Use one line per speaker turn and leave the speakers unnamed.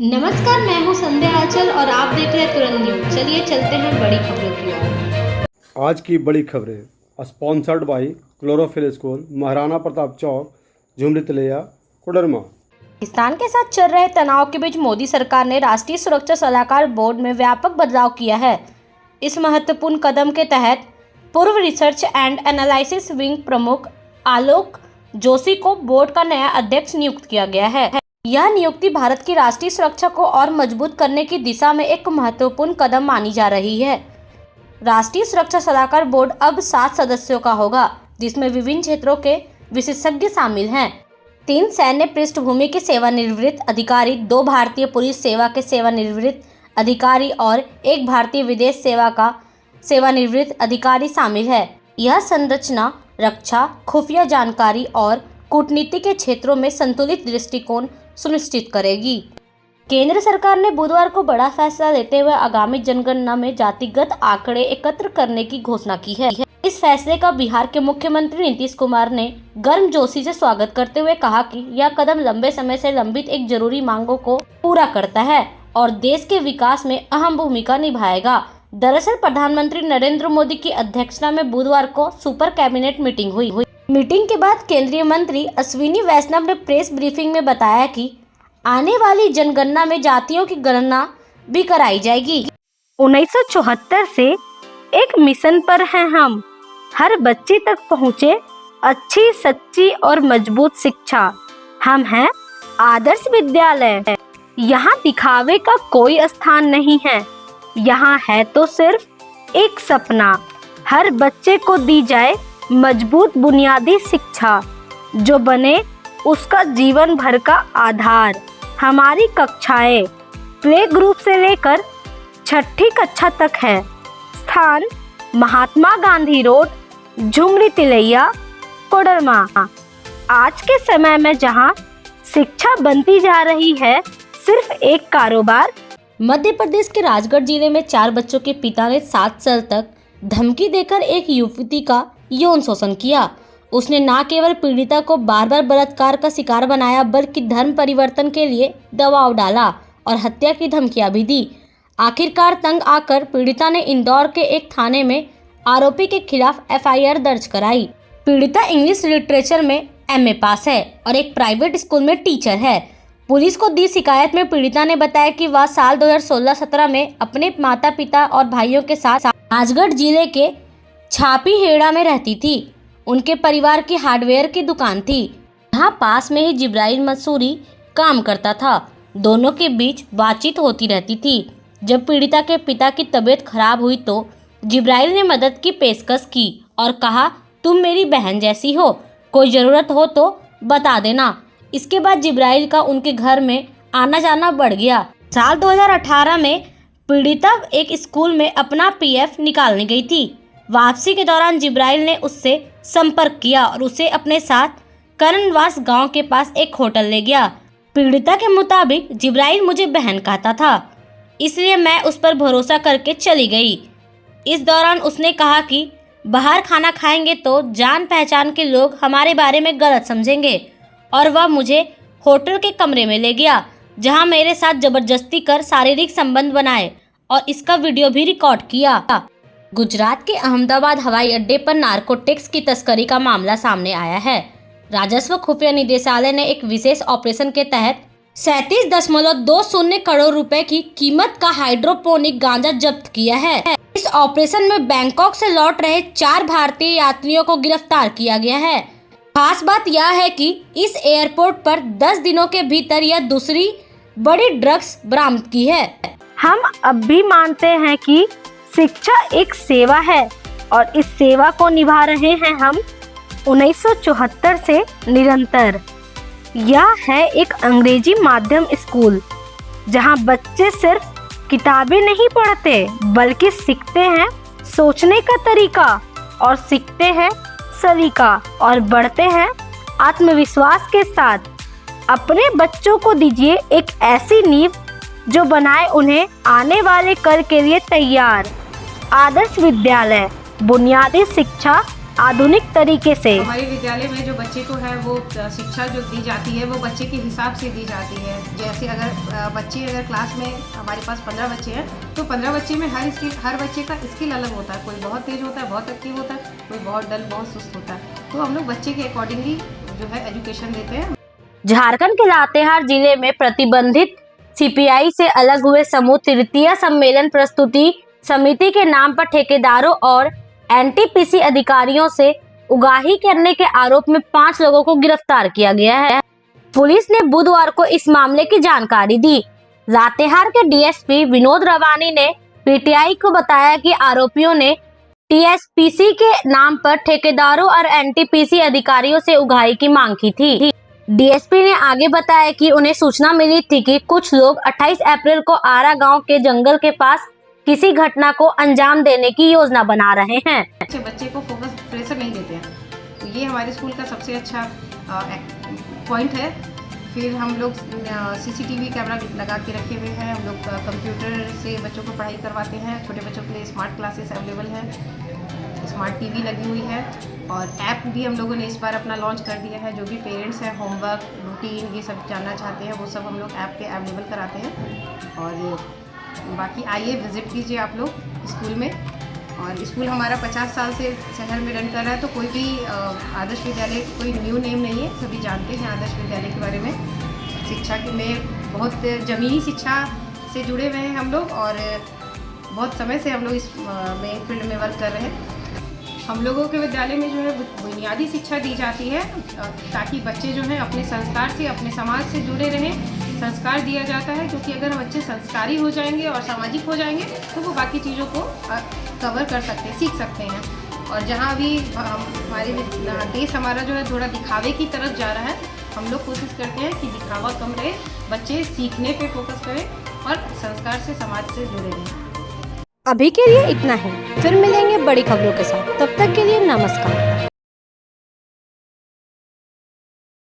नमस्कार, मैं हूं संध्या आंचल और आप देख रहे हैं तुरंत न्यूज। चलिए चलते हैं बड़ी खबरों की ओर।
आज की बड़ी खबरें sponsored by chlorophyll school, Maharana Pratap Chowk, Jhumri Telaiya, Koderma.
Pakistan के साथ चल रहे तनाव के बीच मोदी सरकार ने राष्ट्रीय सुरक्षा सलाहकार बोर्ड में व्यापक बदलाव किया है। इस महत्वपूर्ण कदम के तहत पूर्व रिसर्च एंड एनालिसिस विंग प्रमुख आलोक जोशी को बोर्ड का नया अध्यक्ष नियुक्त किया गया है। यह नियुक्ति भारत की राष्ट्रीय सुरक्षा को और मजबूत करने की दिशा में एक महत्वपूर्ण कदम मानी जा रही है। राष्ट्रीय सुरक्षा सलाहकार बोर्ड अब 7 सदस्यों का होगा, जिसमें विभिन्न क्षेत्रों के विशेषज्ञ शामिल हैं। 3 सैन्य पृष्ठभूमि के सेवानिवृत्त अधिकारी, 2 भारतीय पुलिस सेवा के सेवानिवृत्त अधिकारी और 1 भारतीय विदेश सेवा का सेवानिवृत्त अधिकारी शामिल है। यह संरचना रक्षा, खुफिया जानकारी और कूटनीति के क्षेत्रों में संतुलित दृष्टिकोण सुनिश्चित करेगी। केंद्र सरकार ने बुधवार को बड़ा फैसला लेते हुए आगामी जनगणना में जातिगत आंकड़े एकत्र करने की घोषणा की है। इस फैसले का बिहार के मुख्यमंत्री नीतीश कुमार ने गर्मजोशी से स्वागत करते हुए कहा कि यह कदम लंबे समय से लंबित एक जरूरी मांगों को पूरा करता है और देश के विकास में अहम भूमिका निभाएगा। दरअसल प्रधानमंत्री नरेंद्र मोदी की अध्यक्षता में बुधवार को सुपर कैबिनेट मीटिंग हुई। मीटिंग के बाद केंद्रीय मंत्री अश्विनी वैष्णव ने प्रेस ब्रीफिंग में बताया कि आने वाली जनगणना में जातियों की गणना भी कराई जाएगी।
1974 से एक मिशन पर हैं हम, हर बच्चे तक पहुँचे अच्छी, सच्ची और मजबूत शिक्षा। हम हैं आदर्श विद्यालय। यहाँ दिखावे का कोई स्थान नहीं है। यहाँ है तो सिर्फ एक सपना, हर बच्चे को दी जाए मजबूत बुनियादी शिक्षा जो बने उसका जीवन भर का आधार। हमारी कक्षाएं प्ले ग्रुप से लेकर 6ठी कक्षा तक है। स्थान महात्मा गांधी रोड, झुमरी तिलैया, कोडरमा। आज के समय में जहां शिक्षा बनती जा रही है सिर्फ एक कारोबार।
मध्य प्रदेश के राजगढ़ जिले में 4 बच्चों के पिता ने 7 साल तक धमकी देकर एक युवती का यौन शोषण किया। उसने न केवल पीड़िता को बार बार बलात्कार का शिकार बनाया, बल्कि धर्म परिवर्तन के लिए दबाव डाला और हत्या की धमकियां भी दी। आखिरकार तंग आकर पीड़िता ने इंदौर के एक थाने में आरोपी के खिलाफ FIR दर्ज कराई। पीड़िता इंग्लिश लिटरेचर में MA पास है और एक प्राइवेट स्कूल में टीचर है। पुलिस को दी शिकायत में पीड़िता ने बताया कि वह साल 2016-17 में अपने माता पिता और भाइयों के साथ राजगढ़ जिले के छापी हेड़ा में रहती थी। उनके परिवार की हार्डवेयर की दुकान थी। यहाँ पास में ही जिब्राइल मंसूरी काम करता था। दोनों के बीच बातचीत होती रहती थी। जब पीड़िता के पिता की तबीयत खराब हुई तो जिब्राइल ने मदद की पेशकश की और कहा, तुम मेरी बहन जैसी हो, कोई ज़रूरत हो तो बता देना। इसके बाद जिब्राइल का उनके घर में आना जाना बढ़ गया। साल 2018 में पीड़िता एक स्कूल में अपना PF निकालने गई थी। वापसी के दौरान जिब्राइल ने उससे संपर्क किया और उसे अपने साथ करणवास गांव के पास एक होटल ले गया। पीड़िता के मुताबिक जिब्राइल मुझे बहन कहता था, इसलिए मैं उस पर भरोसा करके चली गई। इस दौरान उसने कहा कि बाहर खाना खाएंगे तो जान पहचान के लोग हमारे बारे में गलत समझेंगे, और वह मुझे होटल के कमरे में ले गया जहां मेरे साथ जबरदस्ती कर शारीरिक संबंध बनाए और इसका वीडियो भी रिकॉर्ड किया। गुजरात के अहमदाबाद हवाई अड्डे पर नारकोटिक्स की तस्करी का मामला सामने आया है। राजस्व खुफिया निदेशालय ने एक विशेष ऑपरेशन के तहत 37.20 करोड़ रुपए की कीमत का हाइड्रोपोनिक गांजा जब्त किया है। इस ऑपरेशन में बैंकॉक से लौट रहे 4 भारतीय यात्रियों को गिरफ्तार किया गया है। खास बात यह है कि इस एयरपोर्ट पर 10 दिनों के भीतर यह दूसरी बड़ी ड्रग्स बरामद की है।
हम अब भी मानते हैं कि शिक्षा एक सेवा है और इस सेवा को निभा रहे हैं हम 1974 से निरंतर। यह है एक अंग्रेजी माध्यम स्कूल जहां बच्चे सिर्फ किताबें नहीं पढ़ते बल्कि सीखते हैं सोचने का तरीका और सीखते हैं सलीका और बढ़ते हैं आत्मविश्वास के साथ। अपने बच्चों को दीजिए एक ऐसी नींव जो बनाए उन्हें आने वाले कल के लिए तैयार। आदर्श विद्यालय, बुनियादी शिक्षा आधुनिक तरीके से।
हमारे विद्यालय में जो बच्चे को है वो शिक्षा जो दी जाती है वो बच्चे के हिसाब से दी जाती है। जैसे अगर क्लास में हमारे पास 15 बच्चे हैं तो 15 बच्चे में हर बच्चे का स्किल अलग होता है। कोई बहुत तेज होता है, बहुत एक्टिव होता है, कोई बहुत डल, बहुत सुस्त होता है। तो हम लोग बच्चे के अकॉर्डिंगली जो है एजुकेशन देते हैं।
झारखंड के लातेहार जिले में प्रतिबंधित सीपीआई से अलग हुए समूह तृतीय सम्मेलन प्रस्तुति समिति के नाम पर ठेकेदारों और एनटीपीसी अधिकारियों से उगाही करने के आरोप में 5 लोगों को गिरफ्तार किया गया है। पुलिस ने बुधवार को इस मामले की जानकारी दी। लातेहार के डीएसपी विनोद रवानी ने पीटीआई को बताया कि आरोपियों ने टीएसपीसी के नाम पर ठेकेदारों और एनटीपीसी अधिकारियों से उगाही की मांग की थी। डीएसपी ने आगे बताया कि उन्हें सूचना मिली थी कि कुछ लोग 28 अप्रैल को आरा गांव के जंगल के पास किसी घटना को अंजाम देने की योजना बना रहे हैं।
बच्चे को फोकस प्रेशर नहीं देते हैं, तो ये हमारे स्कूल का सबसे अच्छा पॉइंट है। फिर हम लोग सीसीटीवी कैमरा लगा के रखे हुए हैं। हम लोग कंप्यूटर से बच्चों को पढ़ाई करवाते हैं। छोटे बच्चों के लिए स्मार्ट क्लासेस अवेलेबल हैं, स्मार्ट टीवी लगी हुई है और ऐप भी हम लोगों ने इस बार अपना लॉन्च कर दिया है। जो भी पेरेंट्स हैं होमवर्क, रूटीन ये सब जानना चाहते हैं वो सब हम लोग ऐप पे अवेलेबल कराते हैं। और बाकी आइए विज़िट कीजिए आप लोग स्कूल में। और स्कूल हमारा 50 साल से शहर में रन कर रहा है, तो कोई भी आदर्श विद्यालय कोई न्यू नेम नहीं है, सभी जानते हैं आदर्श विद्यालय के बारे में। शिक्षा में बहुत ज़मीनी शिक्षा से जुड़े हुए हैं हम लोग और बहुत समय से हम लोग इस में फील्ड में वर्क कर रहे हैं। हम लोगों के विद्यालय में जो है बुनियादी शिक्षा दी जाती है ताकि बच्चे जो हैं अपने संस्कार से, अपने समाज से जुड़े रहें। संस्कार दिया जाता है क्योंकि अगर बच्चे संस्कारी हो जाएंगे और सामाजिक हो जाएंगे तो वो बाकी चीज़ों को कवर कर सकते हैं, सीख सकते हैं। और जहाँ अभी हमारे देश हमारा जो है थोड़ा दिखावे की तरफ जा रहा है, हम लोग कोशिश करते हैं कि दिखावा कम रहे, बच्चे सीखने पे फोकस करें और संस्कार से, समाज से जुड़े रहें।
अभी के लिए इतना ही, फिर मिलेंगे बड़ी खबरों के साथ। तब तक के लिए नमस्कार।